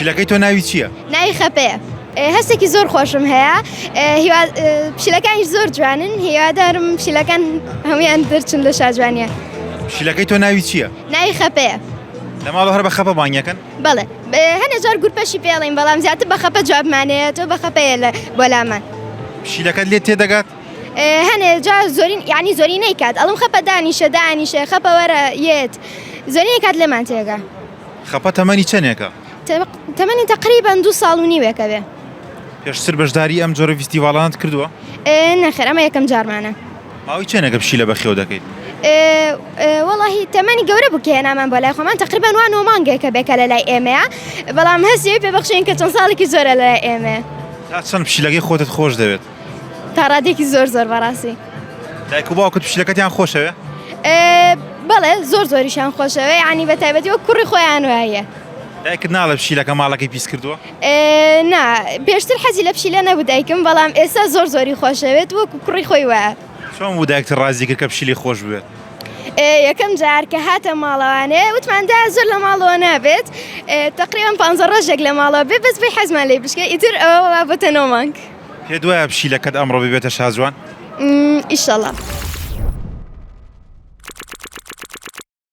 پشیلەکەی تۆ ناوی چییە؟ ناوی خەپەیە. هەستێکی زۆر خۆشم هەیە. پشیلەکانی زۆر جوانن، هیوادارم پشیلەکان هەمویان دەرچن لە شاجوانیە. پشیلەکەی تۆ ناوی چییە؟ ناوی خەپەیە. لە ماڵ هەر بە خەپە بانگەکەن؟ بەڵێ هەنێ جار گورپەشی پێڵین بەڵام زیاتر بە خەپە جوابمانەیە، تۆ بە خەپەیە لە بۆلامان. پشیلەکەت لێت تێدەگات؟ هەنێ جار زۆرین یعنی زۆری نەیکات، ئەڵم خەپە دانیشە خەپە وەرە یێت زۆری نەکات لێمان تێگا. خەپە تەمەنی چەندێکە؟ تەمەنی تقریبان 2 ساڵ و نیوێکە بێ. پێشتر بەشداری ئەم جۆرە فیستیڤاڵانت کردووە؟ نەخێر ئەمە یەکەم جارمانە. ماوەی چەندێکە پشیلە بەخێو دەکەیت؟ وەڵاهی تەمەنی گەورە بوو کە هێنامان بۆ لای خۆمان تقریبان 9 مانگێکە بێکە لە لای ئێمەیە، بەڵام هەستی پێبەخشین کە چەند ساڵێکی زۆرە لە لای ئێمە. تا چەند پشیلەکەی خۆتت خۆش دەوێت؟ تا ڕادێکی زۆر بەڕاستی. دایک و باوکت پشیلەکەتیان خۆشەوێ؟ بەڵێ زۆریشان خۆشەوە، یعنی بە تایبەتی وەک کوڕی خۆیان وایە. دایکت ناڵێ پشیلەکە ماڵەکەی پیس کردووە؟ نا پێشتر حەزی لە پشیلە نەبوو دایکم، بەڵام ئێستا زۆری خۆشەوێت وەکو کوڕی خۆی وایە. چۆن بوو دایکت ڕازی کرد کە پشیلی خۆش بوێت؟ یەکەم جار کە هاتە ماڵەوانێ وتماندا زۆر لە ماڵەوە نابێت، تقریبان 15 ڕۆژێک لە ماڵەوە بێ بەس بێ حەزمان لێ بشکە ئیتر ئەوە بۆتە 9 مانگ. پێت وایە پشیلەکەت ئەمڕۆ ببێتە شازوان؟ ئیشەڵڵا.